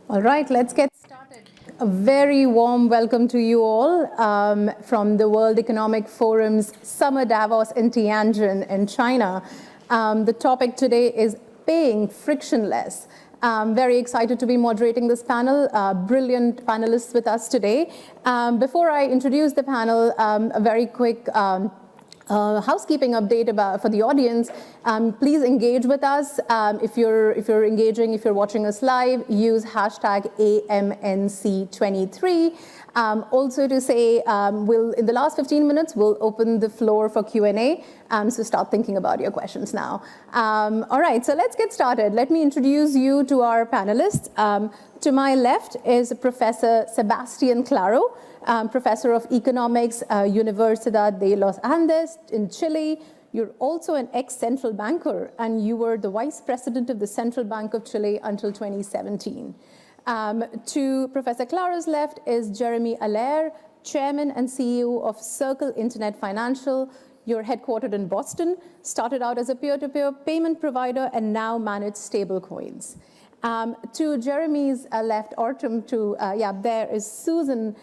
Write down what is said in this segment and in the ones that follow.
All right, let's get started. A very warm welcome to you all from the World Economic Forum's Summer Davos in Tianjin in China. The topic today is paying frictionless. Very excited to be moderating this panel. Brilliant panelists with us today. Before I introduce the panel, a very quick housekeeping update for the audience. Please engage with us. If you're engaging, if you're watching us live, use hashtag AMNC23. Also to say, in the last 15 minutes, we'll open the floor for Q&A. So start thinking about your questions now. All right, so let's get started. Let me introduce you to our panelists. To my left is Professor Sebastian Claro, Professor of Economics, Universidad de los Andes in Chile. You're also an ex-central banker, and you were the vice president of the Central Bank of Chile until 2017. To Professor Claro's left is Jeremy Allaire, Chairman and CEO of Circle Internet Financial. You're headquartered in Boston, started out as a peer-to-peer payment provider, and now manage stablecoins. To Jeremy's left, or there is Susan.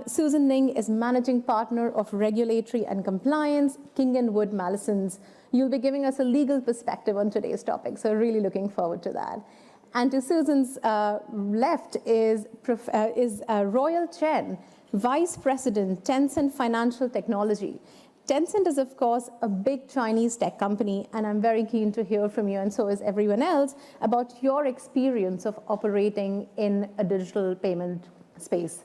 Susan Ning is Managing Partner of Regulatory and Compliance, King & Wood Mallesons. You'll be giving us a legal perspective on today's topic, so really looking forward to that. And to Susan's left is Royal Chen, Vice President, Tencent Financial Technology. Tencent is, of course, a big Chinese tech company, and I'm very keen to hear from you, and so is everyone else, about your experience of operating in a digital payment space.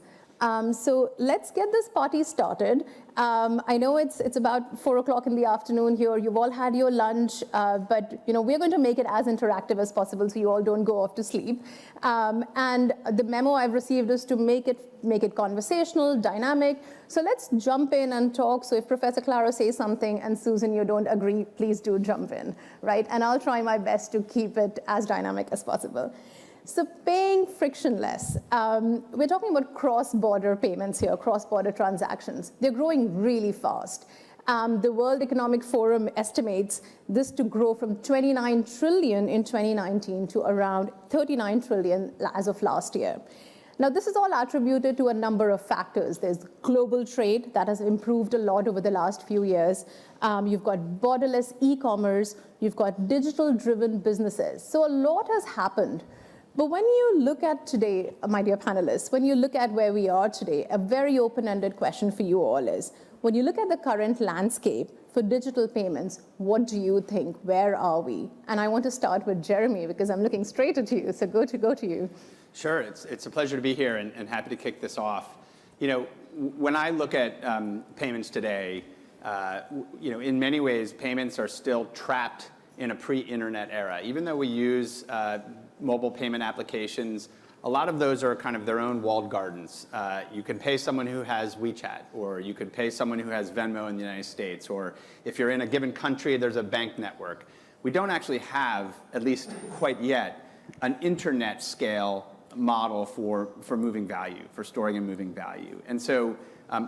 So let's get this party started. I know it's about 4 o'clock in the afternoon here. You've all had your lunch, but we're going to make it as interactive as possible so you all don't go off to sleep. And the memo I've received is to make it conversational, dynamic. So let's jump in and talk. So if Professor Claro says something and Susan, you don't agree, please do jump in, right? And I'll try my best to keep it as dynamic as possible. So paying frictionless. We're talking about cross-border payments here, cross-border transactions. They're growing really fast. The World Economic Forum estimates this to grow from 29 trillion in 2019 to around 39 trillion as of last year. Now, this is all attributed to a number of factors. There's global trade that has improved a lot over the last few years. You've got borderless e-commerce. You've got digital-driven businesses. So a lot has happened. But when you look at today, my dear panelists, when you look at where we are today, a very open-ended question for you all is, when you look at the current landscape for digital payments, what do you think? Where are we? And I want to start with Jeremy, because I'm looking straight at you, so go to you. Sure, it's a pleasure to be here and happy to kick this off. When I look at payments today, in many ways, payments are still trapped in a pre-internet era. Even though we use mobile payment applications, a lot of those are kind of their own walled gardens. You can pay someone who has WeChat, or you could pay someone who has Venmo in the United States, or if you're in a given country, there's a bank network. We don't actually have, at least quite yet, an internet scale model for moving value, for storing and moving value. And so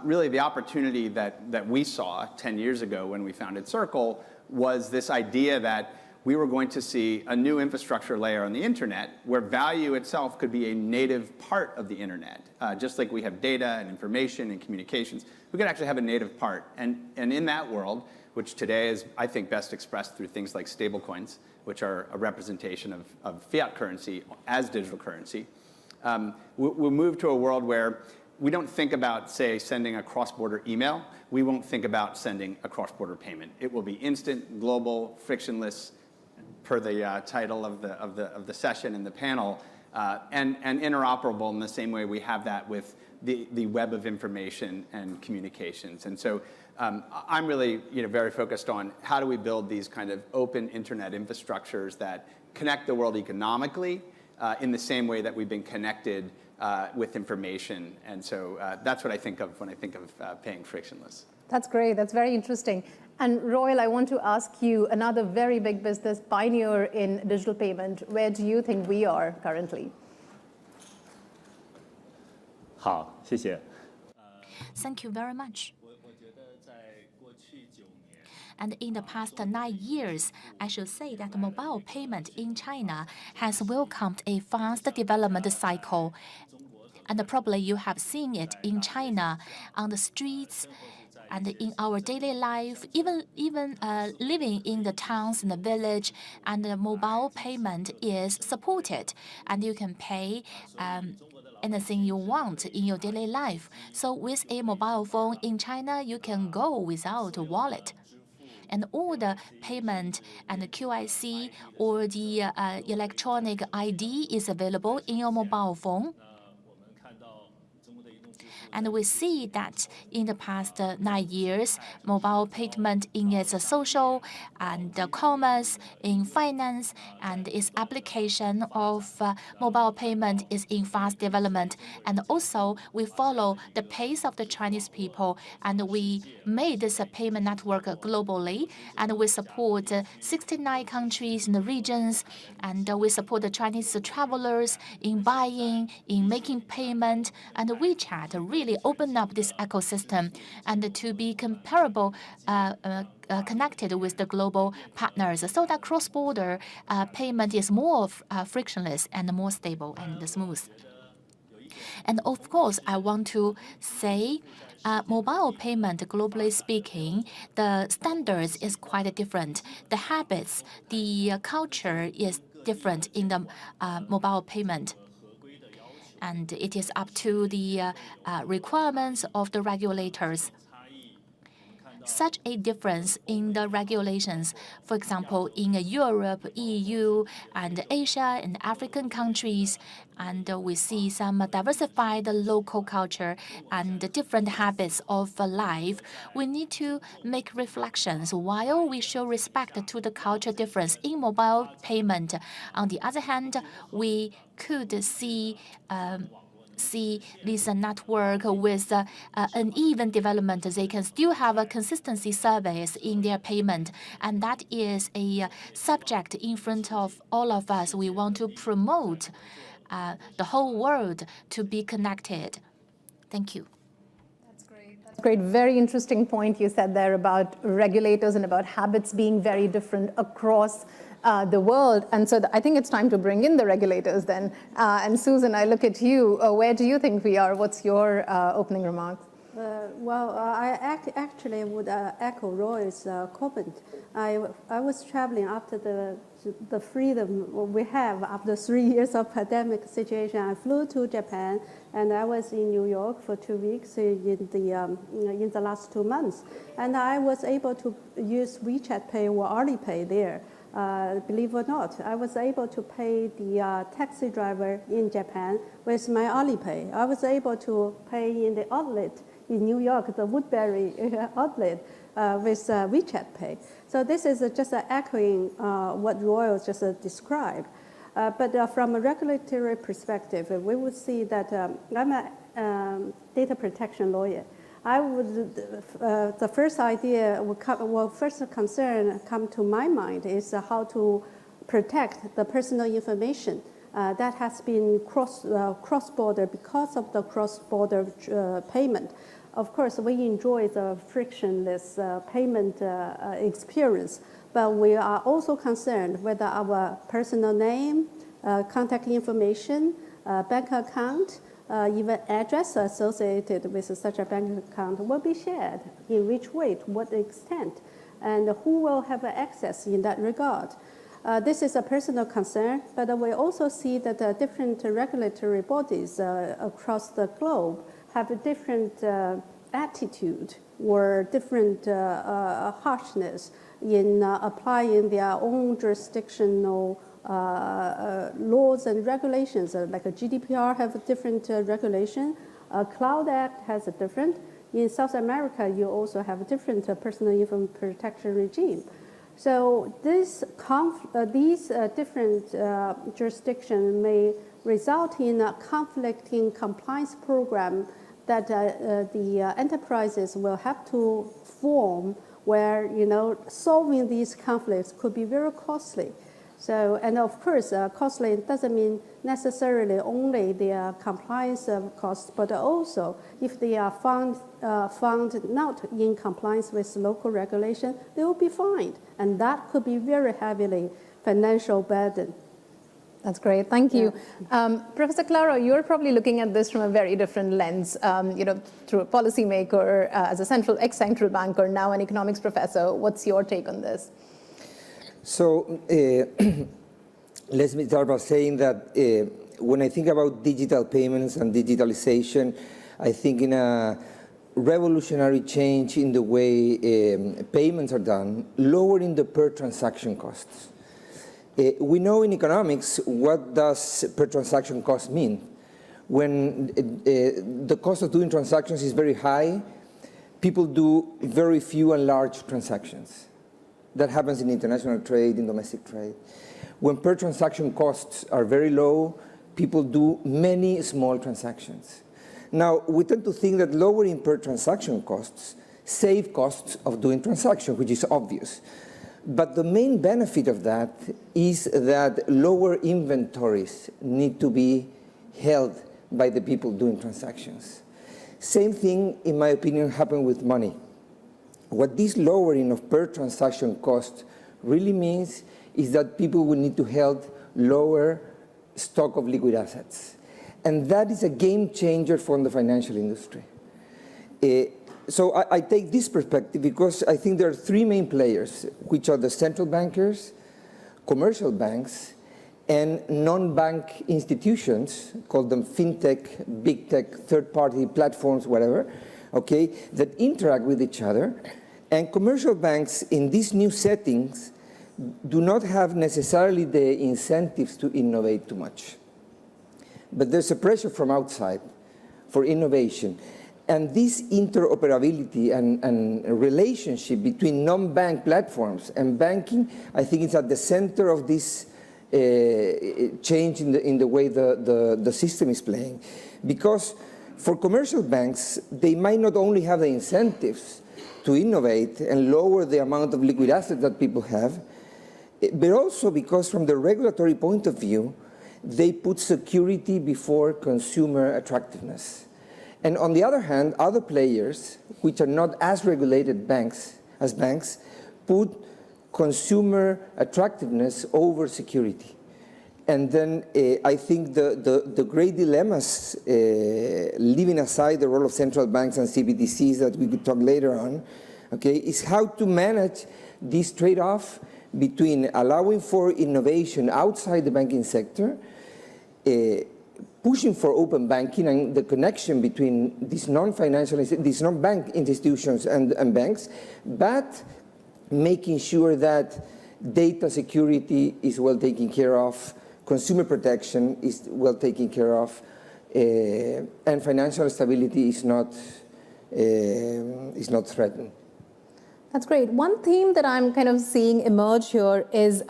really the opportunity that we saw 10 years ago when we founded Circle was this idea that we were going to see a new infrastructure layer on the internet where value itself could be a native part of the internet. Just like we have data and information and communications, we could actually have a native part. And in that world, which today is, I think, best expressed through things like stablecoins, which are a representation of fiat currency as digital currency, we'll move to a world where we don't think about, say, sending a cross-border email. We won't think about sending a cross-border payment. It will be instant, global, frictionless, per the title of the session and the panel, and interoperable in the same way we have that with the web of information and communications. And so I'm really very focused on how do we build these kind of open internet infrastructures that connect the world economically in the same way that we've been connected with information. And so that's what I think of when I think of paying frictionless. That's great. That's very interesting. And Royal, I want to ask you, another very big business pioneer in digital payment, where do you think we are currently? 好，谢谢。 Thank you very much. And in the past 9 years, I should say that mobile payment in China has welcomed a fast development cycle. And probably you have seen it in China, on the streets, and in our daily life, even living in the towns and the village, and the mobile payment is supported, and you can pay anything you want in your daily life. So with a mobile phone in China, you can go without a wallet. And all the payment and the QIC or the electronic ID is available in your mobile phone. And we see that in the past 9 years, mobile payment in its social and commerce, in finance, and its application of mobile payment is in fast development. And also, we follow the pace of the Chinese people, and we made this payment network globally, and we support 69 countries and regions, and we support the Chinese travelers in buying, in making payment, and WeChat really opened up this ecosystem and to be comparable, connected with the global partners, so that cross-border payment is more frictionless and more stable and smooth. And of course, I want to say mobile payment, globally speaking, the standards is quite different. The habits, the culture is different in the mobile payment. And it is up to the requirements of the regulators. Such a difference in the regulations, for example, in Europe, EU, and Asia and African countries, and we see some diversified local culture and different habits of life. We need to make reflections while we show respect to the culture difference in mobile payment. On the other hand, we could see this network with uneven development. They can still have a consistency service in their payment, and that is a subject in front of all of us. We want to promote the whole world to be connected. Thank you. That's great. Very interesting point you said there about regulators and about habits being very different across the world. And so I think it's time to bring in the regulators then. And Susan, I look at you. Where do you think we are? What's your opening remarks? I actually would echo Roy's comment. I was traveling after the freedom we have after 3 years of pandemic situation. I flew to Japan, and I was in New York for 2 weeks in the last 2 months. And I was able to use WeChat Pay or Alipay there. Believe it or not, I was able to pay the taxi driver in Japan with my Alipay. I was able to pay in the outlet in New York, the Woodbury outlet, with WeChat Pay. So this is just echoing what Roy just described. But from a regulatory perspective, we would see that I'm a data protection lawyer. I would, the first idea, first concern come to my mind is how to protect the personal information that has been cross-border because of the cross-border payment. Of course, we enjoy the frictionless payment experience, but we are also concerned whether our personal name, contact information, bank account, even address associated with such a bank account will be shared, in which way, to what extent, and who will have access in that regard. This is a personal concern, but we also see that different regulatory bodies across the globe have a different attitude or different harshness in applying their own jurisdictional laws and regulations. Like a GDPR have a different regulation. Cloud Act has a different. In South America, you also have a different personal information protection regime. So these different jurisdictions may result in a conflicting compliance program that the enterprises will have to form, where solving these conflicts could be very costly. So, and of course, costly doesn't mean necessarily only the compliance costs, but also if they are found not in compliance with local regulation, they will be fined. And that could be very heavily financial burden. That's great. Thank you. Professor Claro, you're probably looking at this from a very different lens, through a policymaker, as a ex-central banker, now an economics professor. What's your take on this? So let me start by saying that when I think about digital payments and digitalization, I think in a revolutionary change in the way payments are done, lowering the per transaction costs. We know in economics what does per transaction cost mean. When the cost of doing transactions is very high, people do very few and large transactions. That happens in international trade, in domestic trade. When per transaction costs are very low, people do many small transactions. Now, we tend to think that lowering per transaction costs save costs of doing transactions, which is obvious. But the main benefit of that is that lower inventories need to be held by the people doing transactions. Same thing, in my opinion, happened with money. What this lowering of per transaction cost really means is that people will need to hold lower stock of liquid assets. And that is a game changer for the financial industry. So I take this perspective because I think there are three main players, which are the central bankers, commercial banks, and non-bank institutions, call them fintech, big tech, third-party platforms, whatever, okay, that interact with each other. And commercial banks in these new settings do not have necessarily the incentives to innovate too much. But there's a pressure from outside for innovation. And this interoperability and relationship between non-bank platforms and banking, I think it's at the center of this change in the way the system is playing. Because for commercial banks, they might not only have the incentives to innovate and lower the amount of liquid assets that people have, but also because from the regulatory point of view, they put security before consumer attractiveness. And on the other hand, other players, which are not as regulated as banks, put consumer attractiveness over security. And then I think the great dilemmas, leaving aside the role of central banks and CBDCs that we could talk later on, okay, is how to manage this trade-off between allowing for innovation outside the banking sector, pushing for open banking and the connection between these non-bank institutions and banks, but making sure that data security is well taken care of, consumer protection is well taken care of, and financial stability is not threatened. That's great. One theme that I'm kind of seeing emerge here is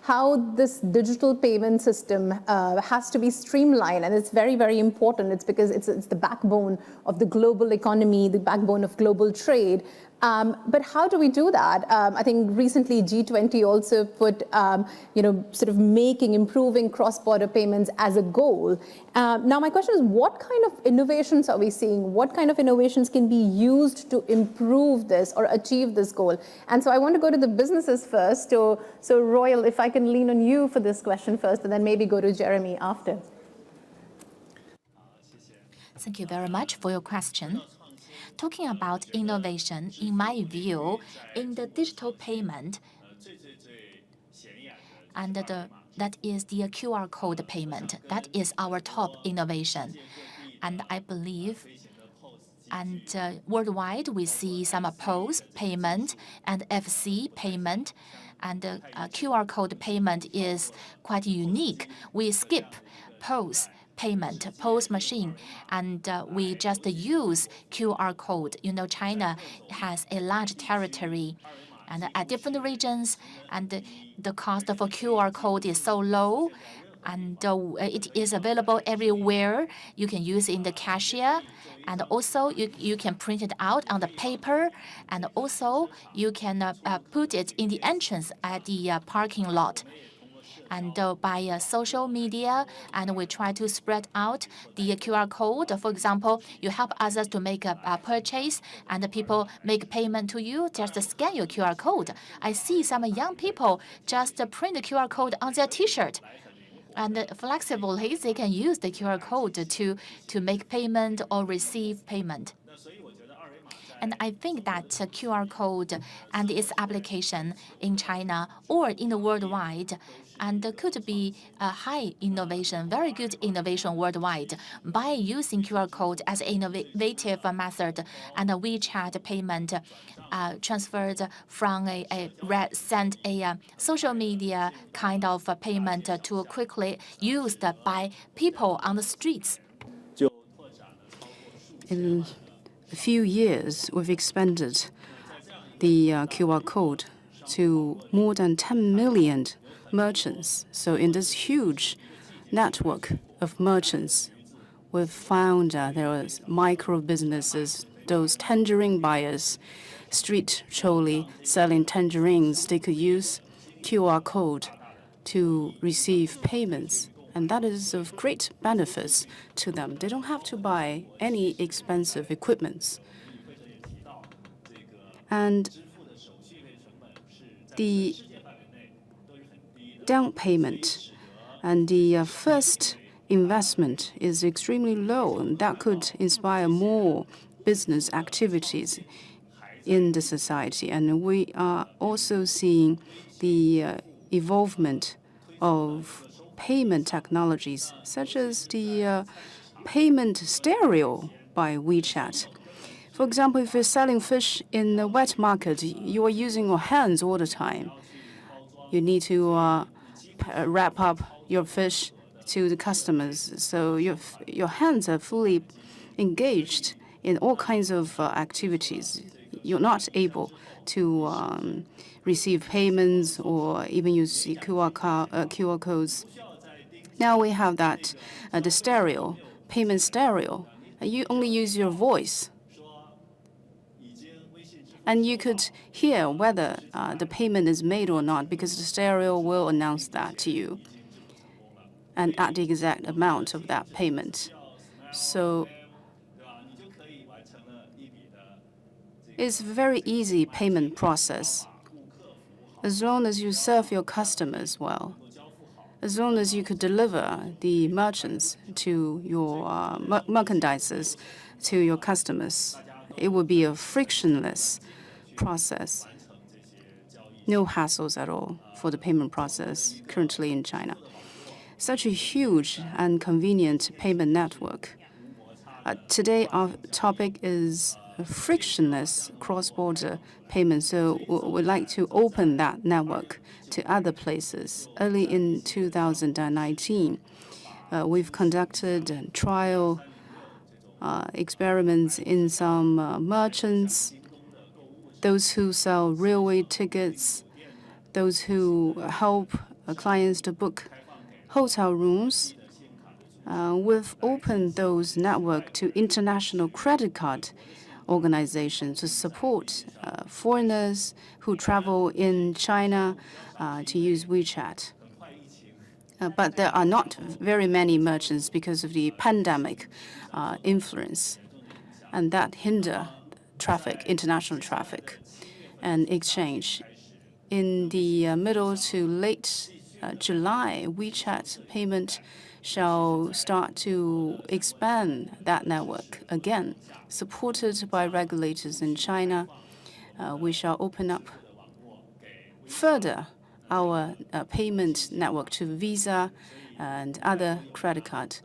how this digital payment system has to be streamlined, and it's very, very important. It's because it's the backbone of the global economy, the backbone of global trade. But how do we do that? I think recently G20 also put, sort of improving cross-border payments as a goal. Now my question is, what kind of innovations are we seeing? What kind of innovations can be used to improve this or achieve this goal? And so I want to go to the businesses first. So Royal, if I can lean on you for this question first, and then maybe go to Jeremy after. Thank you very much for your question. Talking about innovation, in my view, in the digital payment, and that is the QR code payment. That is our top innovation. And I believe, and worldwide, we see some POS payment and FC payment, and QR code payment is quite unique. We skip POS payment, POS machine, and we just use QR code. You know, China has a large territory and at different regions, and the cost of a QR code is so low, and it is available everywhere. You can use it in the cashier, and also you can print it out on the paper, and also you can put it in the entrance at the parking lot. and by social media, and we try to spread out the QR code. For example, you help others to make a purchase, and the people make payment to you. Just scan your QR code. I see some young people just print the QR code on their T-shirt. And flexibly, they can use the QR code to make payment or receive payment. And I think that QR code and its application in China or in the worldwide and could be a high innovation, very good innovation worldwide by using QR code as an innovative method and a WeChat payment transferred from send a social media kind of payment to quickly used by people on the streets. In a few years, we've expanded the QR code to more than 10 million merchants. So in this huge network of merchants, we've found there are micro businesses, those tangerine buyers, street trolley selling tangerines. They could use QR code to receive payments. And that is of great benefits to them. They don't have to buy any expensive equipment. And the down payment and the first investment is extremely low, and that could inspire more business activities in the society. And we are also seeing the evolvement of payment technologies, such as the payment stereo by WeChat. For example, if you're selling fish in the wet market, you are using your hands all the time. You need to wrap up your fish to the customers, so your hands are fully engaged in all kinds of activities. You're not able to receive payments or even use QR codes. Now we have that, the stereo, payment stereo. You only use your voice. And you could hear whether the payment is made or not, because the stereo will announce that to you and add the exact amount of that payment. So it's a very easy payment process, as long as you serve your customers well. As long as you could deliver the merchants to your merchandises to your customers, it would be a frictionless process. No hassles at all for the payment process currently in China. Such a huge and convenient payment network. Today, our topic is frictionless cross-border payment. So we'd like to open that network to other places. Early in 2019, we've conducted trial experiments in some merchants, those who sell railway tickets, those who help clients to book hotel rooms. We've opened those networks to international credit card organizations to support foreigners who travel in China to use WeChat. But there are not very many merchants because of the pandemic influence, and that hinder traffic, international traffic and exchange. In the middle to late July, WeChat payment shall start to expand that network again. Supported by regulators in China, we shall open up further our payment network to Visa and other credit card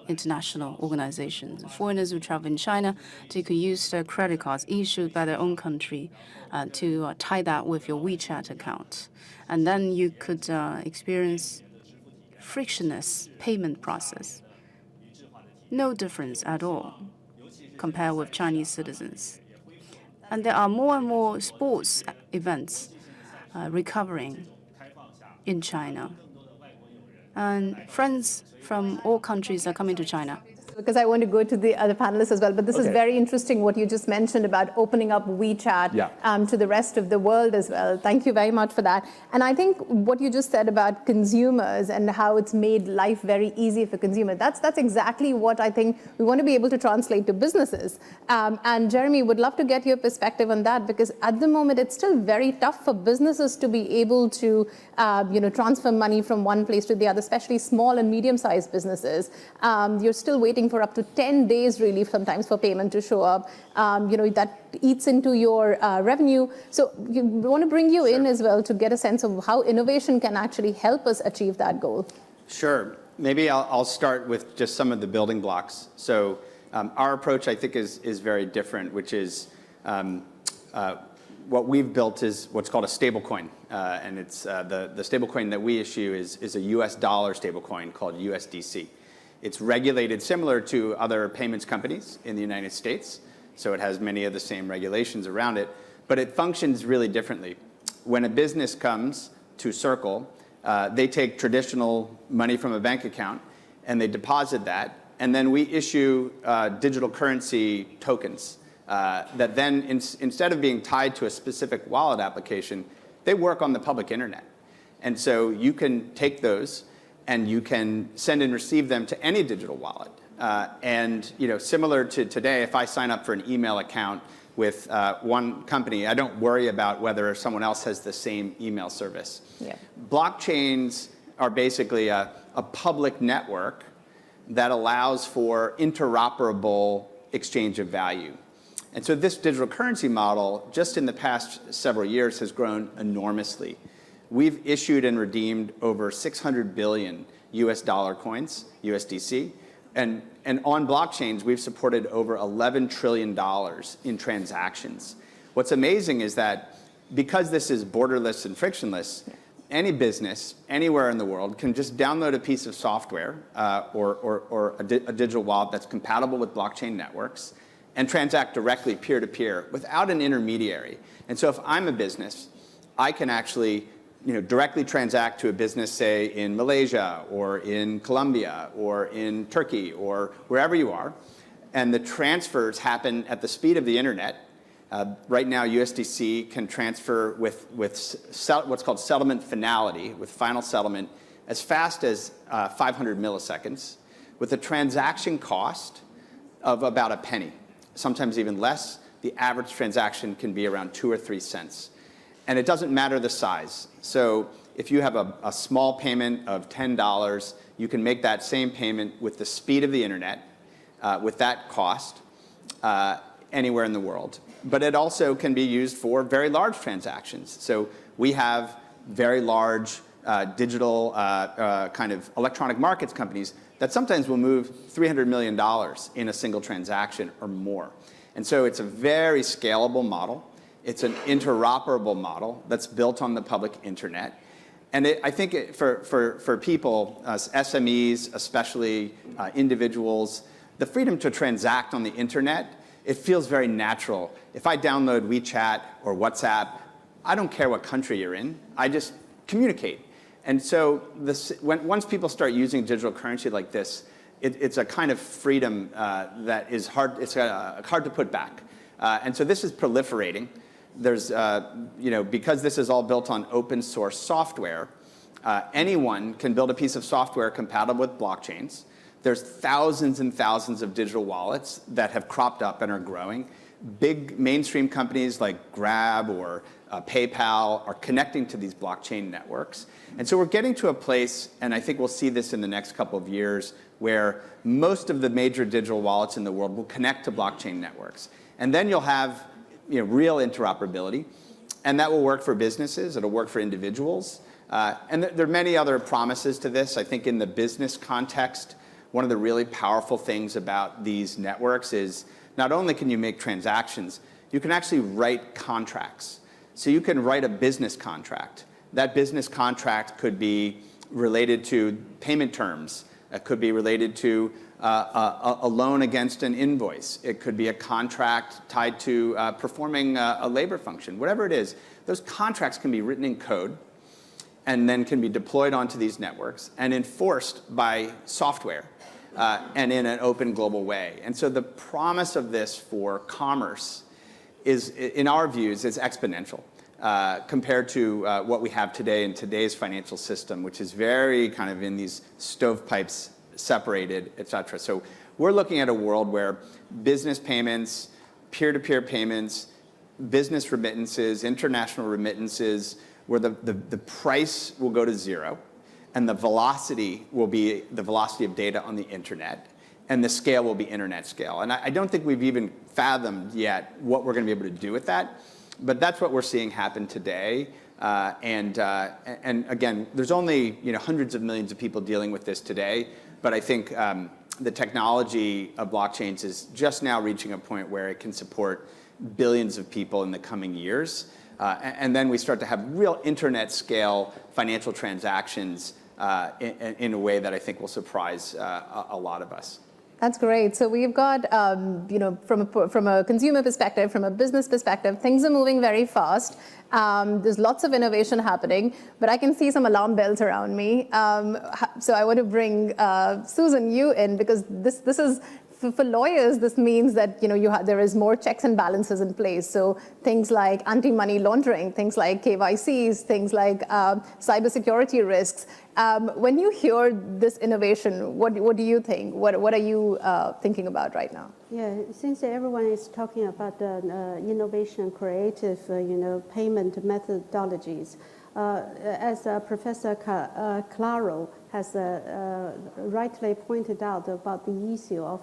international organizations. Foreigners who travel in China, they could use their credit cards issued by their own country to tie that with your WeChat account. And then you could experience frictionless payment process. No difference at all compared with Chinese citizens. And there are more and more sports events recovering in China. And friends from all countries are coming to China. Because I want to go to the other panelists as well, but this is very interesting what you just mentioned about opening up WeChat to the rest of the world as well. Thank you very much for that. And I think what you just said about consumers and how it's made life very easy for consumers, that's exactly what I think we want to be able to translate to businesses. And Jeremy, would love to get your perspective on that, because at the moment it's still very tough for businesses to be able to transfer money from one place to the other, especially small and medium-sized businesses. You're still waiting for up to 10 days really sometimes for payment to show up. That eats into your revenue. So we want to bring you in as well to get a sense of how innovation can actually help us achieve that goal. Sure. Maybe I'll start with just some of the building blocks. So our approach, I think, is very different, which is what we've built is what's called a stablecoin. And it's the stablecoin that we issue is a US dollar stablecoin called USDC. It's regulated similar to other payments companies in the United States, so it has many of the same regulations around it, but it functions really differently. When a business comes to Circle, they take traditional money from a bank account and they deposit that, and then we issue digital currency tokens that then, instead of being tied to a specific wallet application, they work on the public internet. And so you can take those and you can send and receive them to any digital wallet. And similar to today, if I sign up for an email account with one company, I don't worry about whether someone else has the same email service. Yeah. Blockchains are basically a public network that allows for interoperable exchange of value. And so this digital currency model, just in the past several years, has grown enormously. We've issued and redeemed over 600 billion US dollar coins, USDC, and on blockchains, we've supported over $11 trillion in transactions. What's amazing is that because this is borderless and frictionless, any business anywhere in the world can just download a piece of software or a digital wallet that's compatible with blockchain networks and transact directly peer-to-peer without an intermediary. And so if I'm a business, I can actually directly transact to a business, say, in Malaysia or in Colombia or in Turkey or wherever you are, and the transfers happen at the speed of the internet. Right now, USDC can transfer with what's called settlement finality, with final settlement, as fast as 500 milliseconds, with a transaction cost of about a penny, sometimes even less. The average transaction can be around 2 or 3 cents. And it doesn't matter the size. So if you have a small payment of $10, you can make that same payment with the speed of the internet, with that cost, anywhere in the world. But it also can be used for very large transactions. So we have very large digital kind of electronic markets companies that sometimes will move $300 million in a single transaction or more. And so it's a very scalable model. It's an interoperable model that's built on the public internet. And I think for people, SMEs, especially individuals, the freedom to transact on the internet, it feels very natural. If I download WeChat or WhatsApp, I don't care what country you're in. I just communicate. And so once people start using digital currency like this, it's a kind of freedom that is hard. It's hard to put back. And so this is proliferating. There's, because this is all built on open source software, anyone can build a piece of software compatible with blockchains. There's thousands and thousands of digital wallets that have cropped up and are growing. Big mainstream companies like Grab or PayPal are connecting to these blockchain networks. And so we're getting to a place, and I think we'll see this in the next couple of years, where most of the major digital wallets in the world will connect to blockchain networks. And then you'll have real interoperability, and that will work for businesses, it'll work for individuals. And there are many other promises to this. I think in the business context, one of the really powerful things about these networks is not only can you make transactions, you can actually write contracts. So you can write a business contract. That business contract could be related to payment terms. It could be related to a loan against an invoice. It could be a contract tied to performing a labor function. Whatever it is, those contracts can be written in code and then can be deployed onto these networks and enforced by software. and in an open global way. And so the promise of this for commerce is, in our views, is exponential compared to what we have today in today's financial system, which is very kind of in these stovepipes separated, et cetera. So we're looking at a world where business payments, peer-to-peer payments, business remittances, international remittances, where the price will go to zero, and the velocity will be the velocity of data on the internet, and the scale will be internet scale. And I don't think we've even fathomed yet what we're going to be able to do with that, but that's what we're seeing happen today. And again, there's only hundreds of millions of people dealing with this today, but I think the technology of blockchains is just now reaching a point where it can support billions of people in the coming years. And then we start to have real internet scale financial transactions in a way that I think will surprise a lot of us. That's great. So we've got, from a consumer perspective, from a business perspective, things are moving very fast. There's lots of innovation happening, but I can see some alarm bells around me. So I want to bring Susan, you in, because this is, for lawyers, this means that there is more checks and balances in place. So things like anti-money laundering, things like KYCs, things like cybersecurity risks. When you hear this innovation, what do you think? What are you thinking about right now? Yeah, since everyone is talking about innovation, creative, payment methodologies, as Professor Claro has rightly pointed out about the issue of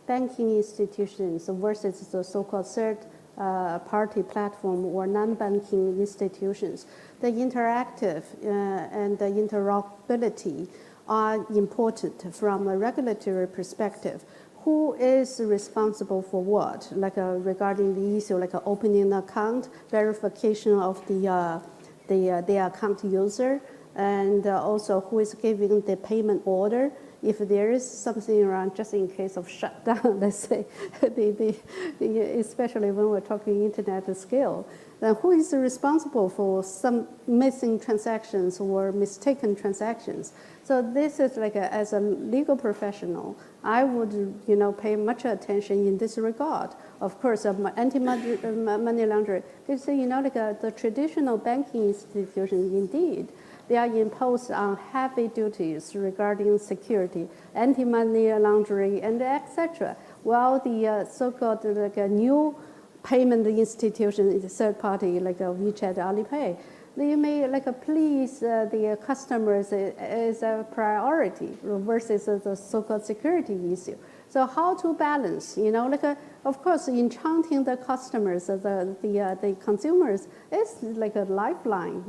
banking institutions versus the so-called third-party platform or non-banking institutions, the interactive and the interoperability are important from a regulatory perspective. Who is responsible for what? Like regarding the issue, like opening an account, verification of the account user, and also who is giving the payment order. If there is something around, just in case of shutdown, let's say, especially when we're talking internet scale, then who is responsible for some missing transactions or mistaken transactions? So this is like as a legal professional, I would pay much attention in this regard. Of course, anti-money laundering. They say the traditional banking institutions, indeed, they are imposed on heavy duties regarding security, anti-money laundering, and etc. While the so-called new payment institution, third party like WeChat, Alipay, they may please the customers as a priority versus the so-called security issue. So how to balance, of course, enchanting the customers, the consumers is like a lifeline,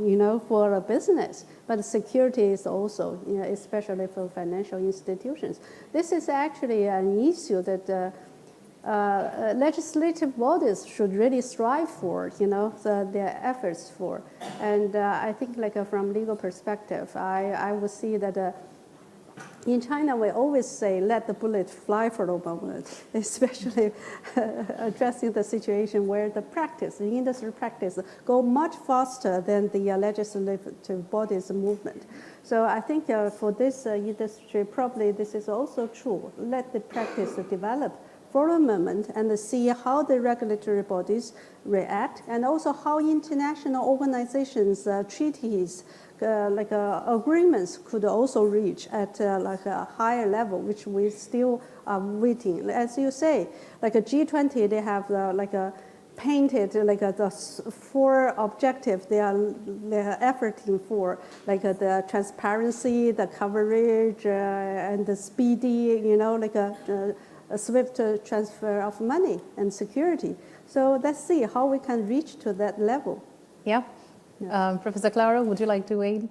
for a business. But security is also, especially for financial institutions. This is actually an issue that legislative bodies should really strive for, their efforts for. And I think from legal perspective, I would see that in China, we always say, let the bullet fly for a moment, especially addressing the situation where the industry practice, go much faster than the legislative bodies movement. So I think for this industry, probably this is also true. Let the practice develop for a moment and see how the regulatory bodies react, and also how international organizations, treaties, agreements could also reach at a higher level, which we still are waiting. As you say, a G20, they have painted the four objectives they are efforting for, the transparency, the coverage, and the speedy, a swift transfer of money and security. So let's see how we can reach to that level. Yeah. Professor Claro, would you like to weigh in?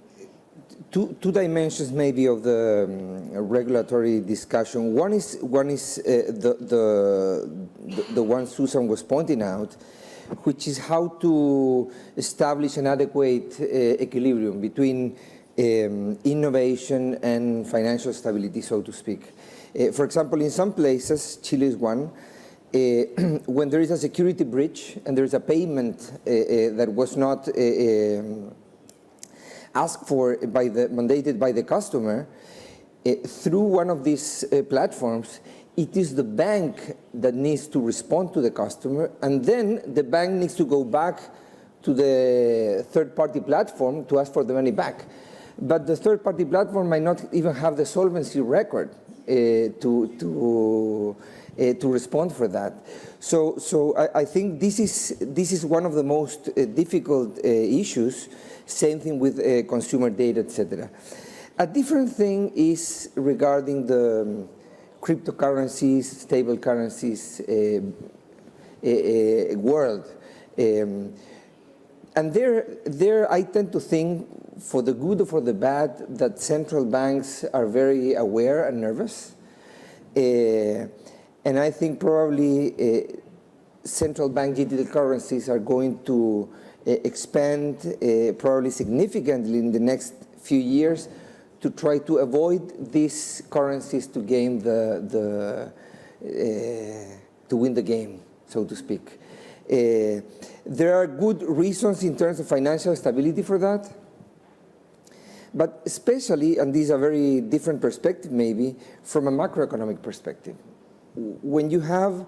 Two dimensions maybe of the regulatory discussion. One is the one Susan was pointing out, which is how to establish an adequate equilibrium between innovation and financial stability, so to speak. For example, in some places, Chile is one, when there is a security breach and there is a payment that was not asked for mandated by the customer, through one of these platforms, it is the bank that needs to respond to the customer, and then the bank needs to go back to the third-party platform to ask for the money back. But the third-party platform might not even have the solvency record to respond for that. So I think this is one of the most difficult issues. Same thing with consumer data, etc. A different thing is regarding the cryptocurrencies, stable currencies world. And there I tend to think, for the good or for the bad, that central banks are very aware and nervous. And I think probably central bank digital currencies are going to expand probably significantly in the next few years to try to avoid these currencies to gain to win the game, so to speak. There are good reasons in terms of financial stability for that. But especially, and these are very different perspective maybe, from a macroeconomic perspective. When you have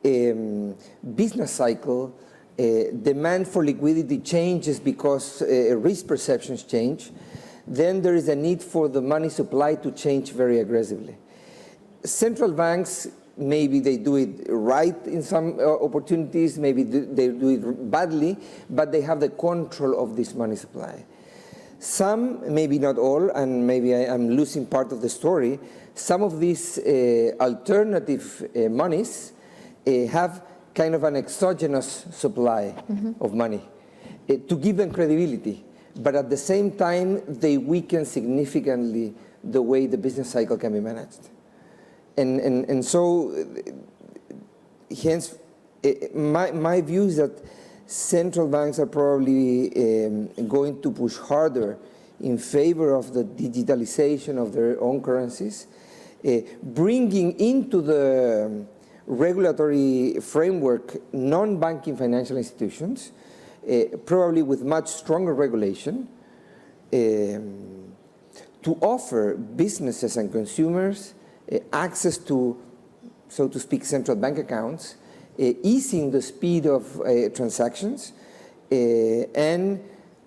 a business cycle, demand for liquidity changes because risk perceptions change, then there is a need for the money supply to change very aggressively. Central banks, maybe they do it right in some opportunities, maybe they do it badly, but they have the control of this money supply. Some, maybe not all, and maybe I'm losing part of the story, some of these alternative monies have kind of an exogenous supply of money to give them credibility. But at the same time, they weaken significantly the way the business cycle can be managed. And so, hence, my view is that central banks are probably going to push harder in favor of the digitalization of their own currencies, bringing into the regulatory framework non-banking financial institutions, probably with much stronger regulation, to offer businesses and consumers access to, so to speak, central bank accounts, easing the speed of transactions, and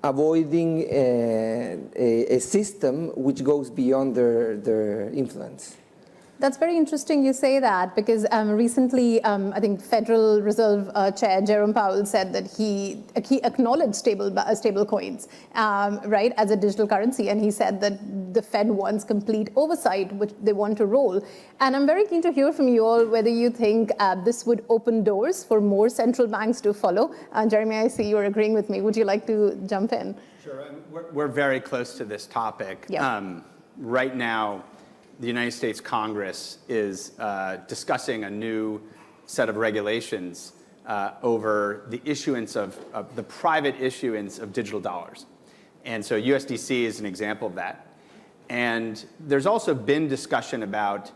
avoiding a system which goes beyond their influence. That's very interesting you say that, because recently, I think Federal Reserve Chair Jerome Powell said that he acknowledged stable coins, right, as a digital currency, and he said that the Fed wants complete oversight, which they want to roll. And I'm very keen to hear from you all whether you think this would open doors for more central banks to follow. Jeremy, I see you're agreeing with me. Would you like to jump in? Sure. We're very close to this topic. Yeah. Right now, the United States Congress is discussing a new set of regulations over the issuance of the private issuance of digital dollars. And so USDC is an example of that. And there's also been discussion about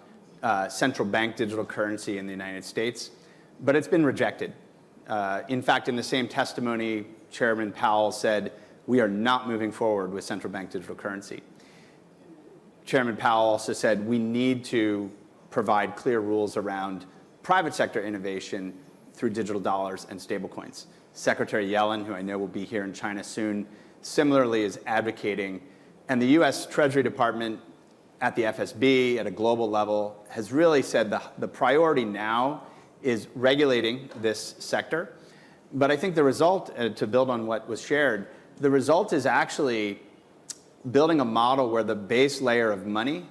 central bank digital currency in the United States, but it's been rejected. In fact, in the same testimony, Chairman Powell said, we are not moving forward with central bank digital currency. Chairman Powell also said we need to provide clear rules around private sector innovation through digital dollars and stablecoins. Secretary Yellen, who I know will be here in China soon, similarly is advocating. And the US Treasury Department at the FSB at a global level has really said the priority now is regulating this sector. But I think the result, to build on what was shared, the result is actually building a model where the base layer of money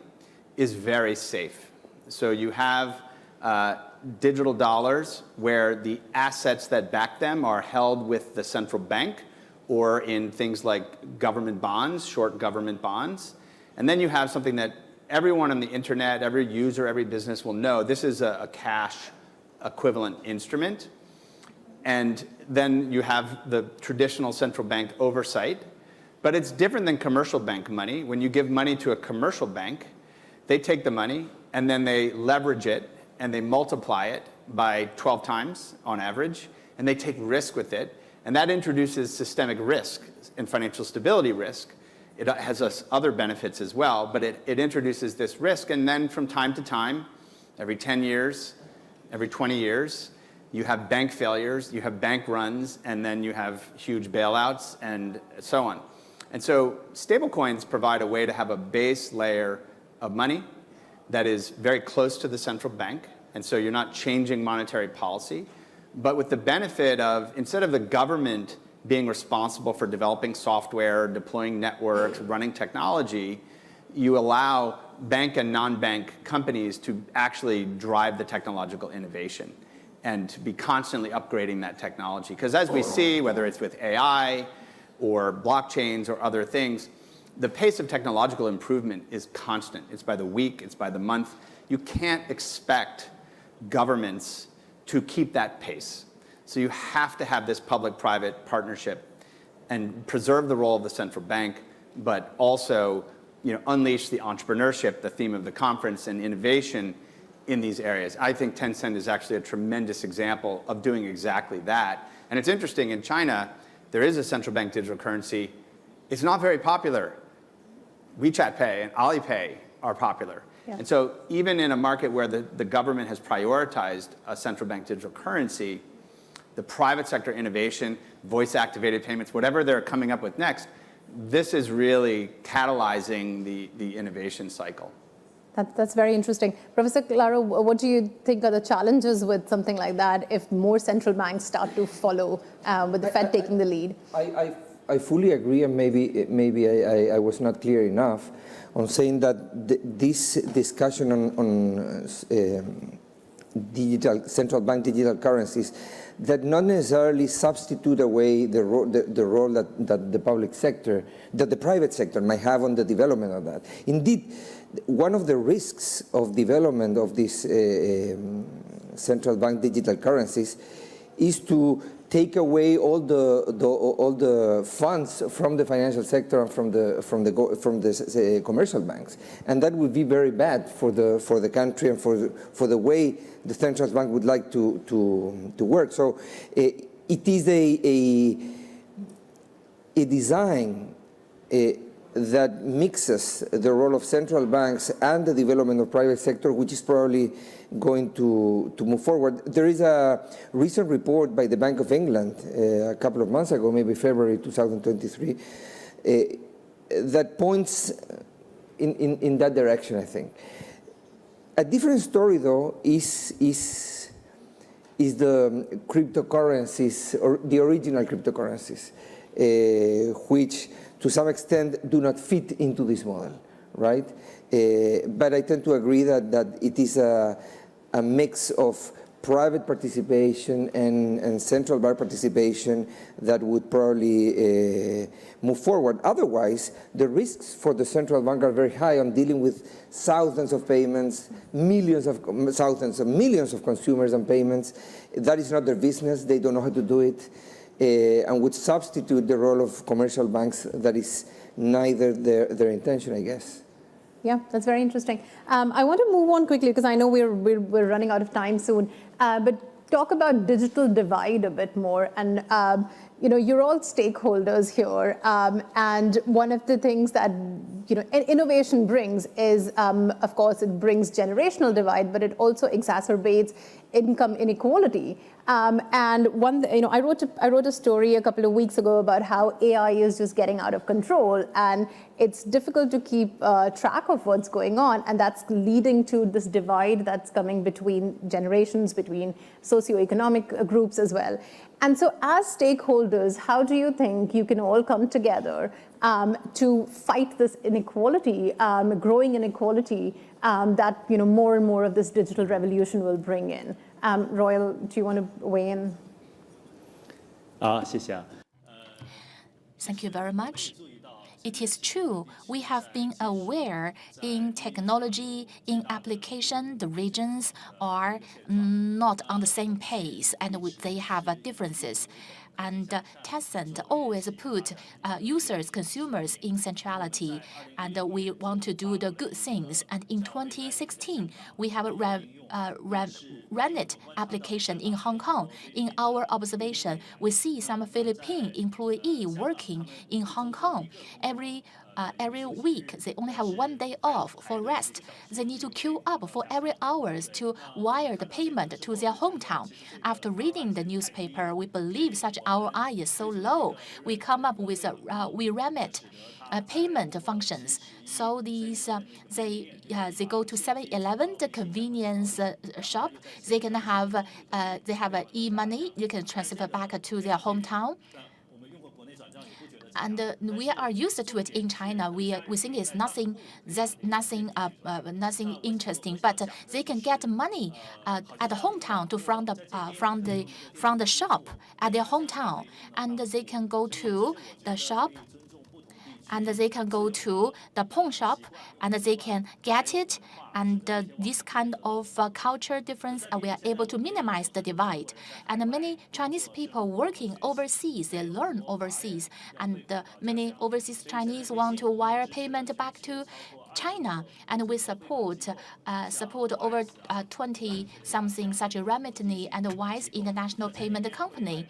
is very safe. So you have digital dollars where the assets that back them are held with the central bank or in things like government bonds, short government bonds. And then you have something that everyone on the internet, every user, every business will know. This is a cash equivalent instrument. And then you have the traditional central bank oversight. But it's different than commercial bank money. When you give money to a commercial bank, they take the money and then they leverage it and they multiply it by 12 times on average, and they take risk with it. And that introduces systemic risk and financial stability risk. It has us other benefits as well, but it introduces this risk. And then from time to time, every 10 years, every 20 years, you have bank failures, you have bank runs, and then you have huge bailouts and so on. And so stablecoins provide a way to have a base layer of money that is very close to the central bank. And so you're not changing monetary policy, but with the benefit of, instead of the government being responsible for developing software, deploying networks, running technology, you allow bank and non-bank companies to actually drive the technological innovation and to be constantly upgrading that technology. Because as we see, whether it's with AI or blockchains or other things, the pace of technological improvement is constant. It's by the week, it's by the month. You can't expect governments to keep that pace. So you have to have this public-private partnership and preserve the role of the central bank, but also unleash the entrepreneurship, the theme of the conference, and innovation in these areas. I think Tencent is actually a tremendous example of doing exactly that. And it's interesting, in China, there is a central bank digital currency. It's not very popular. WeChat Pay and Alipay are popular. Yeah. And so even in a market where the government has prioritized a central bank digital currency, the private sector innovation, voice-activated payments, whatever they're coming up with next, this is really catalyzing the innovation cycle. That's very interesting. Professor Claro, what do you think are the challenges with something like that if more central banks start to follow with the Fed taking the lead? I fully agree, and maybe I was not clear enough on saying that this discussion on central bank digital currencies that not necessarily substitute away the role that the public sector, that the private sector might have on the development of that. Indeed, one of the risks of development of these central bank digital currencies is to take away all the funds from the financial sector and from the commercial banks, and that would be very bad for the country and for the way the central bank would like to work. So it is a design that mixes the role of central banks and the development of private sector, which is probably going to move forward. There is a recent report by the Bank of England a couple of months ago, maybe February 2023, that points in that direction, I think. A different story, though, is the cryptocurrencies, or the original cryptocurrencies, which to some extent do not fit into this model, right? But I tend to agree that it is a mix of private participation and central bank participation that would probably move forward. Otherwise, the risks for the central bank are very high on dealing with thousands of payments, millions of consumers and payments. That is not their business. They don't know how to do it. And would substitute the role of commercial banks. That is neither their intention, I guess. Yeah, that's very interesting. I want to move on quickly because I know we're running out of time soon. But talk about digital divide a bit more. And you're all stakeholders here. And one of the things that innovation brings is, of course, it brings generational divide, but it also exacerbates income inequality. And I wrote a story a couple of weeks ago about how AI is just getting out of control, and it's difficult to keep track of what's going on, and that's leading to this divide that's coming between generations, between socioeconomic groups as well. And so, as stakeholders, how do you think you can all come together to fight this inequality, growing inequality that more and more of this digital revolution will bring in? Royal, do you want to weigh in? 谢谢。 Thank you very much. It is true, we have been aware in technology, in application, the regions are not on the same pace and they have differences. And Tencent always put users, consumers in centrality, and we want to do the good things. And in 2016, we have ran it application in Hong Kong. In our observation, we see some Philippine employee working in Hong Kong. Every every week. They only have 1 day off for rest. They need to queue up for every hours to wire the payment to their hometown. After reading the newspaper, we believe such ROI is so low. We come up with we remit payment functions. So these they go to 7-Eleven, the convenience shop. They can have e-money. You can transfer back to their hometown. And we are used to it in China. We think it's nothing interesting. But they can get money at the hometown from the shop at their hometown, and they can go to the shop. And they can go to the pawn shop and they can get it. And this kind of culture difference, we are able to minimize the divide. And many Chinese people working overseas, they learn overseas. And many overseas Chinese want to wire payment back to China, and we support over 20-something such a remittance and Wise International Payment Company.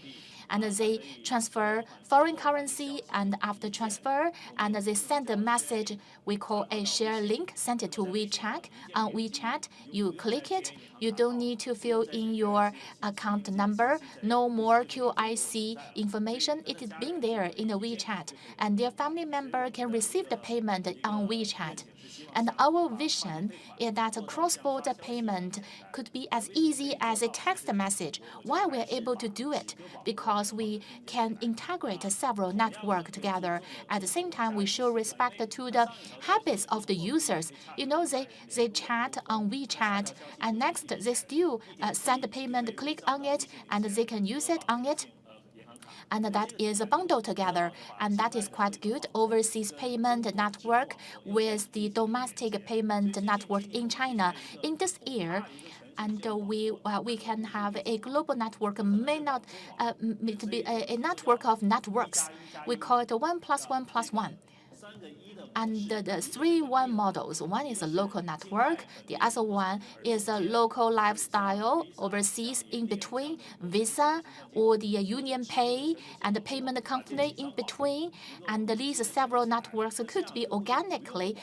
And they transfer foreign currency, and after transfer, and they send a message we call a share link, send it to WeChat. On WeChat, you click it. You don't need to fill in your account number, no more QIC information. It is being there in the WeChat, and their family member can receive the payment on WeChat. And our vision is that a cross-border payment could be as easy as a text message. Why we are able to do it? Because we can integrate several networks together. At the same time, we show respect to the habits of the users. You know, they chat on WeChat, and next they still send the payment, click on it, and they can use it on it. And that is bundled together, and that is quite good. Overseas payment network with the domestic payment network in China. In this year, and we can have a global network, may not be a network of networks. We call it 1+1+1. And the 3-1 models. One is a local network. The other one is a local lifestyle overseas in between, Visa or the Union Pay and the payment company in between. And these several networks could be organically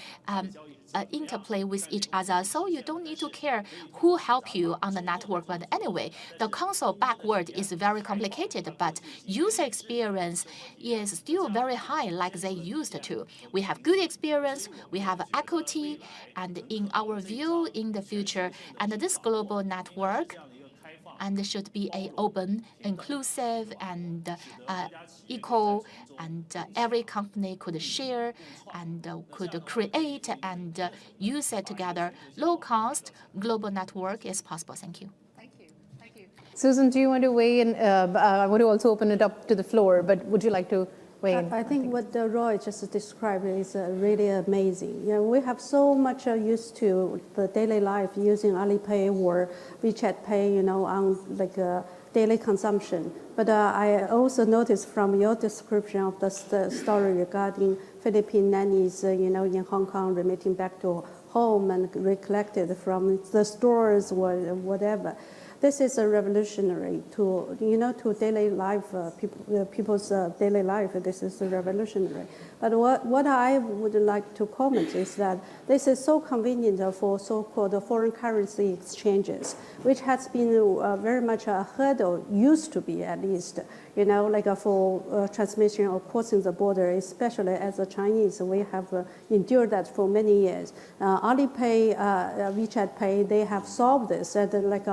interplay with each other, so you don't need to care who help you on the network. But anyway, the console backward is very complicated, but user experience is still very high like they used to. We have good experience, we have equity, and in our view in the future, and this global network and should be a open, inclusive, and equal, and every company could share and could create and use it together. Low cost global network is possible. Thank you. Thank you. Susan, do you want to weigh in? I want to also open it up to the floor, but would you like to weigh in? I think what Roy just described is really amazing. You know, we have so much used to the daily life using Alipay or WeChat Pay, you know, on like daily consumption. But I also noticed from your description of the story regarding Philippine nannies, you know, in Hong Kong remitting back to home and recollected from the stores or whatever. This is a revolutionary to, you know, to daily life, people's daily life. This is a revolutionary. But what I would like to comment is that this is so convenient for so-called foreign currency exchanges, which has been very much a hurdle, used to be at least, you know, like for transmission or crossing the border, especially as a Chinese, we have endured that for many years. Alipay, WeChat Pay, they have solved this at like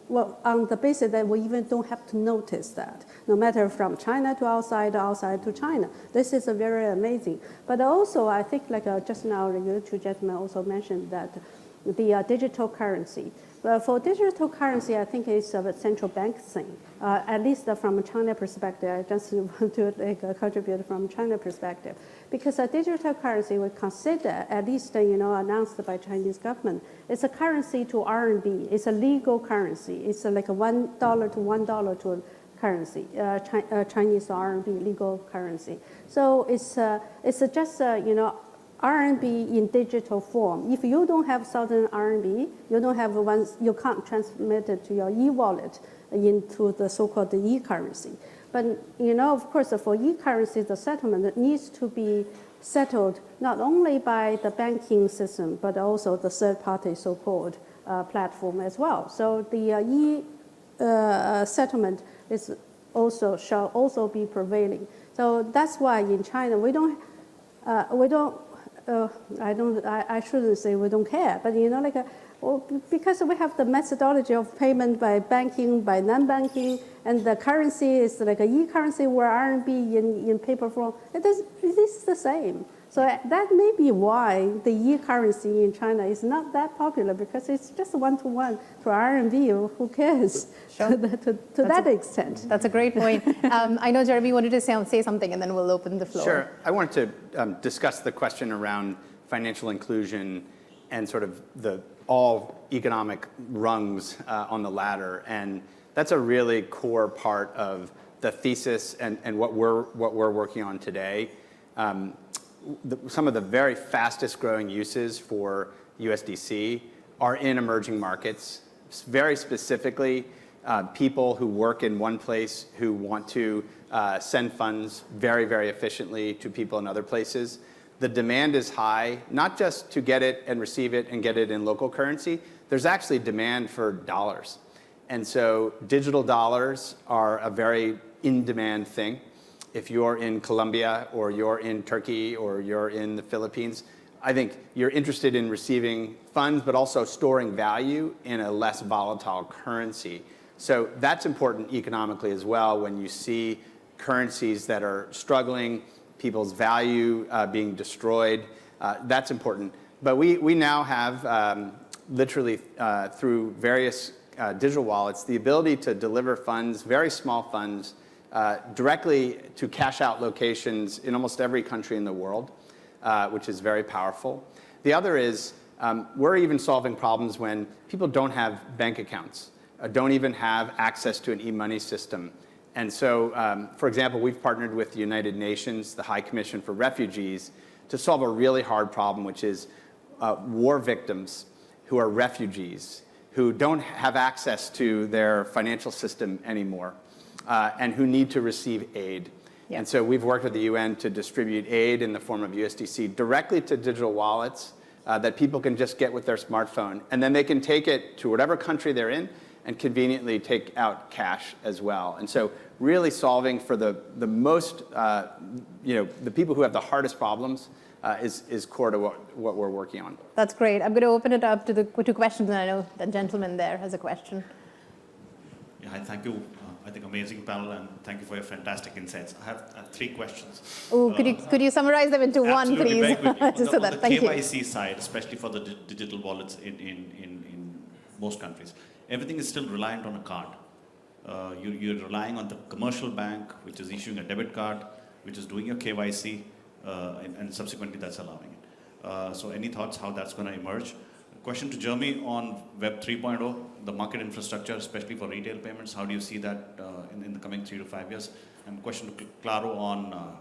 well, on the basis that we even don't have to notice that, no matter from China to outside to China. This is very amazing. But also, I think like just now, you two gentlemen also mentioned that the digital currency. Well, for digital currency, I think it's a central bank thing, at least from a China perspective. I just want to contribute from China perspective. Because a digital currency we consider, at least you know, announced by Chinese government, it's a currency to RMB. It's a legal currency. It's like a $1 to $1 to currency, Chinese RMB legal currency. So it's just you know, RMB in digital form. If you don't have Southern RMB, you don't have one. You can't transmit it to your e-wallet into the so-called e-currency. But you know, of course, for e-currency, the settlement needs to be settled not only by the banking system, but also the third-party so-called platform as well. So the settlement is shall also be prevailing. So that's why in China I shouldn't say we don't care, but because we have the methodology of payment by banking, by non-banking, and the currency is like an e-currency where RMB in paper form, it is the same. So that may be why the e-currency in China is not that popular, because it's just one-to-one to RMB. Who cares to that extent? That's a great point. I know Jeremy wanted to say something, and then we'll open the floor. Sure. I wanted to discuss the question around financial inclusion and sort of all economic rungs on the ladder. And that's a really core part of the thesis and what we're working on today. Some of the very fastest growing uses for USDC are in emerging markets, very specifically people who work in one place who want to send funds very, very efficiently to people in other places. The demand is high, not just to get it and receive it and get it in local currency. There's actually demand for dollars. And so digital dollars are a very in-demand thing. If you're in Colombia or you're in Turkey or you're in the Philippines, I think you're interested in receiving funds, but also storing value in a less volatile currency. So that's important economically as well when you see currencies that are struggling, people's value being destroyed. That's important. But we now have, literally through various digital wallets, the ability to deliver funds, very small funds, directly to cash out locations in almost every country in the world, which is very powerful. The other is we're even solving problems when people don't have bank accounts, don't even have access to an e-money system. And so, for example, we've partnered with the United Nations, the High Commission for Refugees, to solve a really hard problem, which is war victims who are refugees, who don't have access to their financial system anymore, and who need to receive aid. Yeah. And so we've worked with the UN to distribute aid in the form of USDC directly to digital wallets that people can just get with their smartphone. And then they can take it to whatever country they're in and conveniently take out cash as well. And so really solving for the most, the people who have the hardest problems is core to what we're working on. That's great. I'm going to open it up to questions, and I know the gentleman there has a question. Yeah, hi, thank you. I think amazing panel, and thank you for your fantastic insights. I have 3 questions. Oh, could you summarize them into one, please? Just so that, thank you. On the KYC side, especially for the digital wallets in most countries, everything is still reliant on a card. You're relying on the commercial bank, which is issuing a debit card, which is doing your KYC, and subsequently that's allowing it. So any thoughts how that's going to emerge? Question to Jeremy on Web 3.0, the market infrastructure, especially for retail payments. How do you see that in the coming 3 to 5 years? And question to Claro on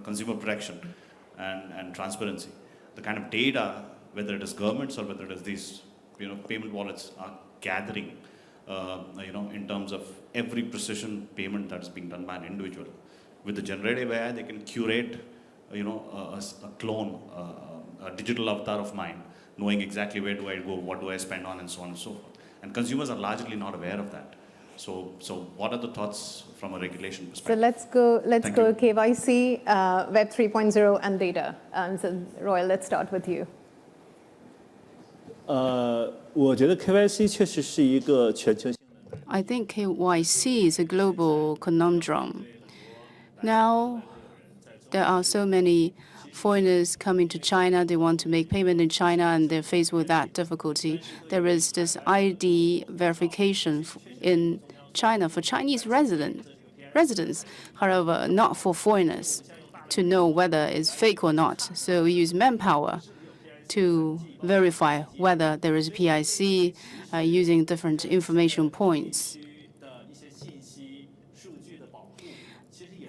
consumer protection and transparency. The kind of data, whether it is governments or whether it is these payment wallets are gathering, in terms of every precision payment that's being done by an individual. With the generative AI, they can curate, a clone, a digital avatar of mine, knowing exactly where do I go, what do I spend on, and so on and so forth. And consumers are largely not aware of that. So what are the thoughts from a regulation perspective? So let's go KYC, Web 3.0, and data. So Royal, let's start with you. 我觉得 KYC 确实是一个全球性的。I think KYC is a global conundrum. Now, there are so many foreigners coming to China. They want to make payment in China, and they're faced with that difficulty. There is this ID verification in China for Chinese residents, however, not for foreigners, to know whether it's fake or not. So we use manpower to verify whether there is a PIC using different information points.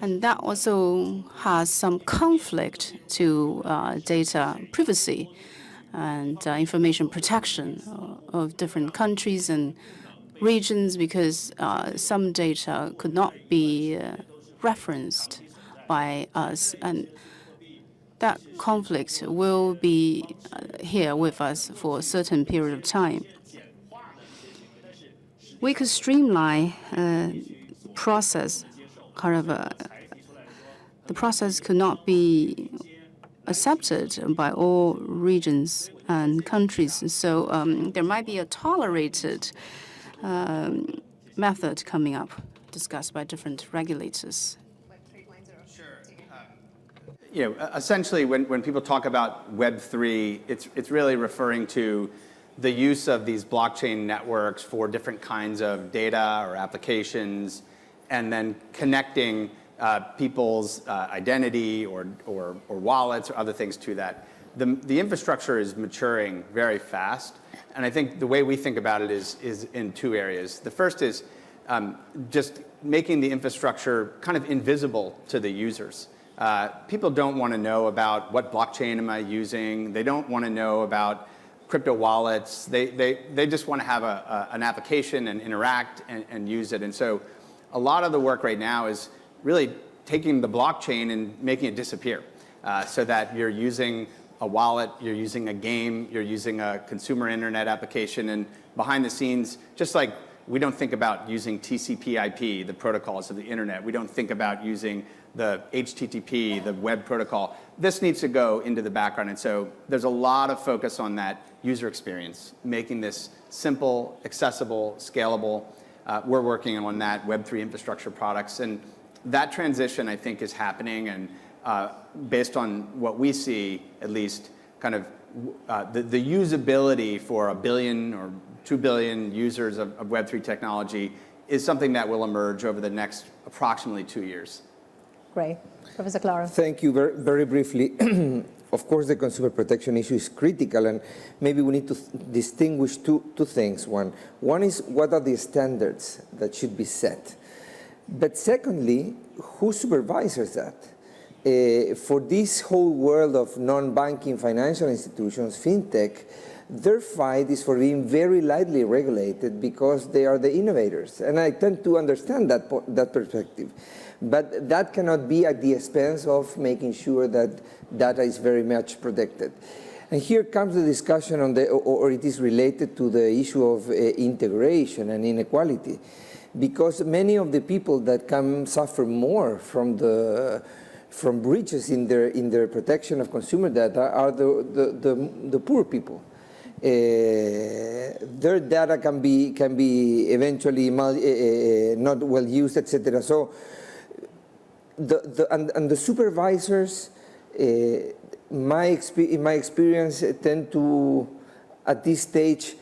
And that also has some conflict to data privacy and information protection of different countries and regions, because some data could not be referenced by us. And that conflict will be here with us for a certain period of time. We could streamline process, however, the process could not be accepted by all regions and countries. So there might be a tolerated method coming up, discussed by different regulators. Essentially, when people talk about Web3, it's really referring to the use of these blockchain networks for different kinds of data or applications, and then connecting people's identity or wallets or other things to that. The infrastructure is maturing very fast, and I think the way we think about it is in two areas. The first is just making the infrastructure kind of invisible to the users. People don't want to know about what blockchain am I using. They don't want to know about crypto wallets. They just want to have an application and interact and use it. And so a lot of the work right now is really taking the blockchain and making it disappear so that you're using a wallet, you're using a game, you're using a consumer internet application, and behind the scenes, just like we don't think about using TCP/IP, the protocols of the internet. We don't think about using the HTTP, the web protocol. This needs to go into the background. And so there's a lot of focus on that user experience, making this simple, accessible, scalable. We're working on that Web3 infrastructure products. And that transition, I think, is happening. And based on what we see, at least, kind of the usability for 1 billion or 2 billion users of Web3 technology is something that will emerge over the next approximately 2 years. Great. Professor Clara. Thank you. Very, very briefly, of course, the consumer protection issue is critical, and maybe we need to distinguish two things. One is, what are the standards that should be set? But secondly, who supervises that? For this whole world of non-banking financial institutions, fintech, their fight is for being very lightly regulated because they are the innovators. And I tend to understand that perspective. But that cannot be at the expense of making sure that data is very much protected. And here comes the discussion on or it is related to the issue of integration and inequality. Because many of the people that can suffer more from breaches in their protection of consumer data are the poor people. Their data can be eventually not well used, etc. So, the supervisors, in my experience, tend to, at this stage,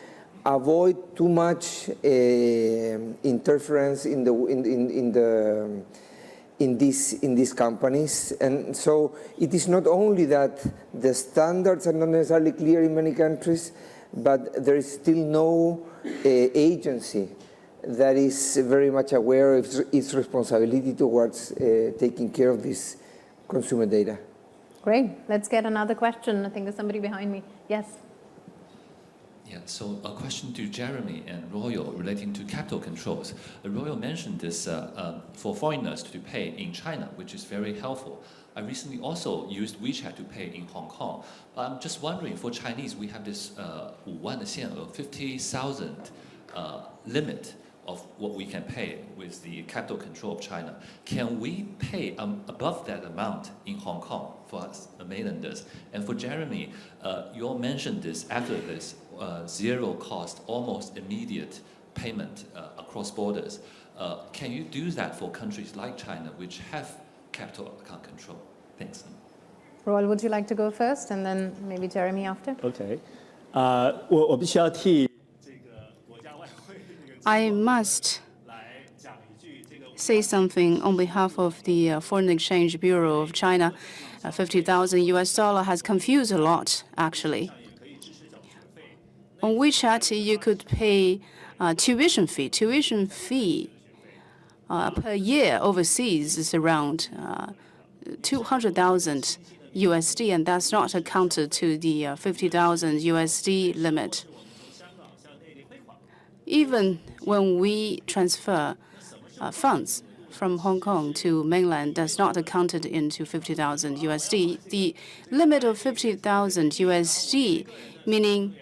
avoid too much interference in these companies. And so it is not only that the standards are not necessarily clear in many countries, but there is still no agency that is very much aware of its responsibility towards taking care of this consumer data. Great. Let's get another question. I think there's somebody behind me. Yes. Yeah, so a question to Jeremy and Royal relating to capital controls. Royal mentioned this for foreigners to pay in China, which is very helpful. I recently also used WeChat to pay in Hong Kong. I'm just wondering, for Chinese, we have this 5万的限额, 50,000 limit of what we can pay with the capital control of China. Can we pay above that amount in Hong Kong for us, the mainlanders? And for Jeremy, you all mentioned this after this zero cost, almost immediate payment across borders. Can you do that for countries like China, which have capital account control? Thanks. Royal, would you like to go first, and then maybe Jeremy after? OK， 我必须要替这个国家外汇 I must say something on behalf of the Foreign Exchange Bureau of China. 50,000 US dollar has confused a lot, actually. On WeChat, you could pay tuition fee. Tuition fee per year overseas is around 200,000 USD, and that's not accounted to the 50,000 USD limit. Even when we transfer funds from Hong Kong to mainland does not accounted into 50,000 USD. The limit of 50,000 USD, meaning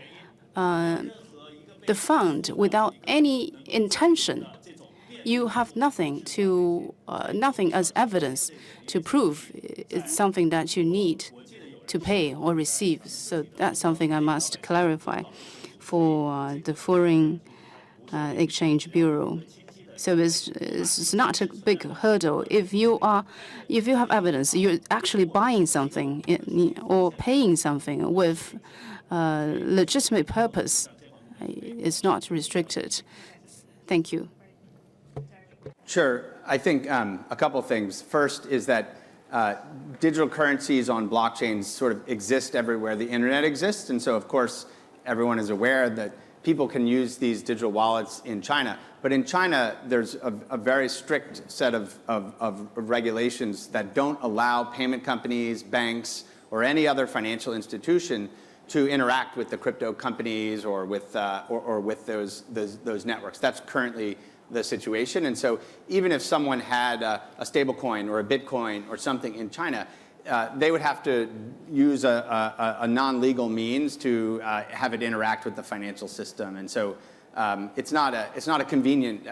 the fund without any intention, you have nothing as evidence to prove it's something that you need to pay or receive. So that's something I must clarify for the Foreign Exchange Bureau. So it's not a big hurdle. If you have evidence, you're actually buying something or paying something with legitimate purpose. It's not restricted. Thank you. Sure. I think a couple things. First is that digital currencies on blockchains sort of exist everywhere the internet exists. And so, of course, everyone is aware that people can use these digital wallets in China. But in China, there's a very strict set of regulations that don't allow payment companies, banks, or any other financial institution to interact with the crypto companies or with those networks. That's currently the situation. And so even if someone had a stable coin or a Bitcoin or something in China, they would have to use a non-legal means to have it interact with the financial system. And so it's not a convenient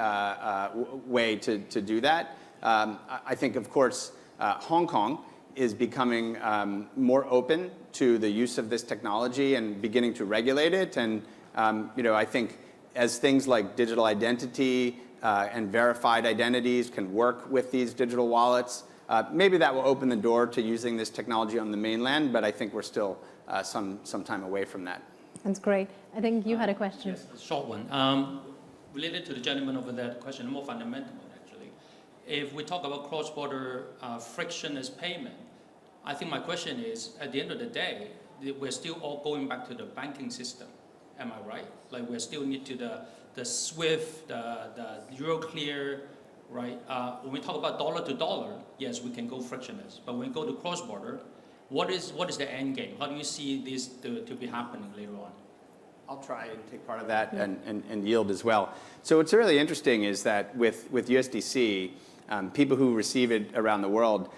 way to do that. I think, of course, Hong Kong is becoming more open to the use of this technology and beginning to regulate it. And I think as things like digital identity and verified identities can work with these digital wallets, maybe that will open the door to using this technology on the mainland, but I think we're still some time away from that. That's great. I think you had a question. Yes, a short one. Related to the gentleman over there, the question more fundamental, actually. If we talk about cross-border frictionless payment, I think my question is, at the end of the day, we're still all going back to the banking system. Am I right? Like we still need to the SWIFT, the Euroclear, right? When we talk about dollar to dollar, yes, we can go frictionless. But when we go to cross-border, what is the end game? How do you see this to be happening later on? I'll try and take part of that and yield as well. So what's really interesting is that with USDC, people who receive it around the world,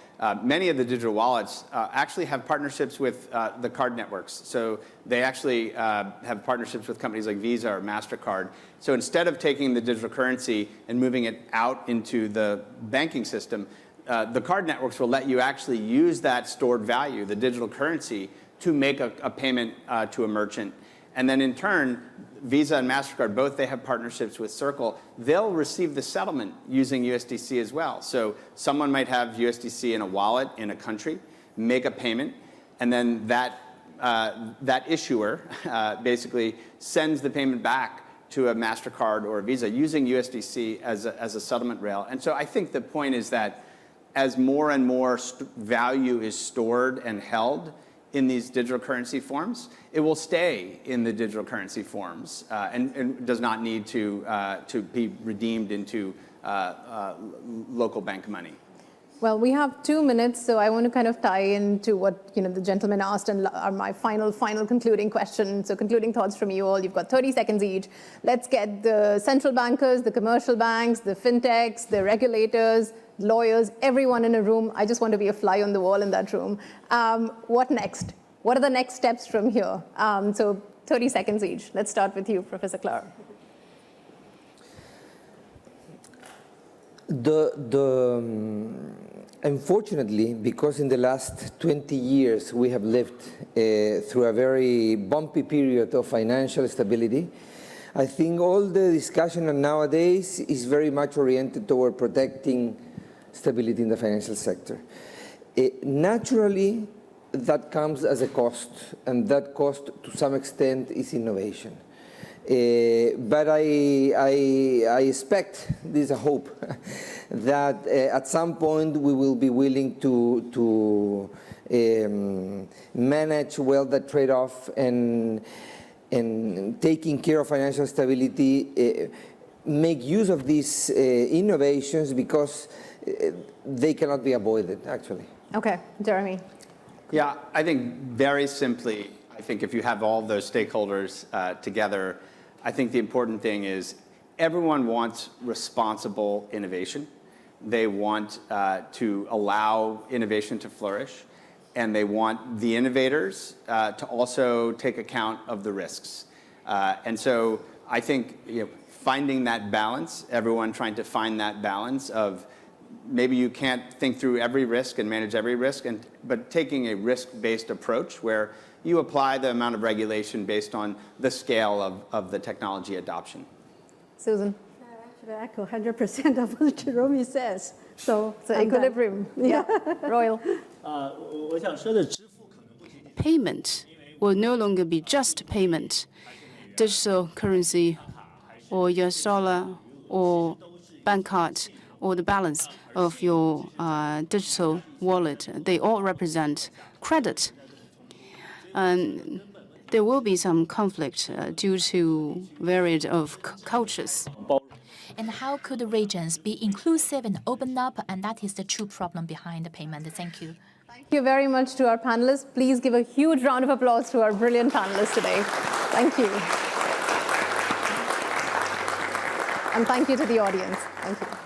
many of the digital wallets actually have partnerships with the card networks. So they actually have partnerships with companies like Visa or MasterCard. So instead of taking the digital currency and moving it out into the banking system, the card networks will let you actually use that stored value, the digital currency, to make a payment to a merchant. And then in turn, Visa and MasterCard, both they have partnerships with Circle. They'll receive the settlement using USDC as well. So someone might have USDC in a wallet in a country, make a payment, and then that issuer basically sends the payment back to a MasterCard or a Visa using USDC as a settlement rail. And so I think the point is that as more and more value is stored and held in these digital currency forms, it will stay in the digital currency forms and does not need to be redeemed into local bank money. Well, we have 2 minutes, so I want to kind of tie into what the gentleman asked and my final concluding question. So concluding thoughts from you all. You've got 30 seconds each. Let's get the central bankers, the commercial banks, the fintechs, the regulators, lawyers, everyone in a room. I just want to be a fly on the wall in that room. What next? What are the next steps from here? So 30 seconds each. Let's start with you, Professor Clara. Unfortunately, because in the last 20 years we have lived through a very bumpy period of financial stability, I think all the discussion nowadays is very much oriented toward protecting stability in the financial sector. Naturally, that comes as a cost, and that cost to some extent is innovation. But I expect, this is a hope, that at some point we will be willing to manage well the trade-off and taking care of financial stability, make use of these innovations because they cannot be avoided, actually. Okay, Jeremy. Yeah, I think very simply, I think if you have all those stakeholders together, I think the important thing is everyone wants responsible innovation. They want to allow innovation to flourish, and they want the innovators to also take account of the risks. And so I think finding that balance, everyone trying to find that balance of maybe you can't think through every risk and manage every risk, but taking a risk-based approach where you apply the amount of regulation based on the scale of the technology adoption. Susan? I echo 100% of what Jerome says. So equilibrium. Yeah. Royal? Payment will no longer be just payment. Digital currency or US dollar or bank card or the balance of your digital wallet, they all represent credit. And there will be some conflict due to variety of cultures. And how could the regions be inclusive and open up? And that is the true problem behind the payment. Thank you. Thank you very much to our panelists. Please give a huge round of applause to our brilliant panelists today. Thank you. And thank you to the audience. Thank you.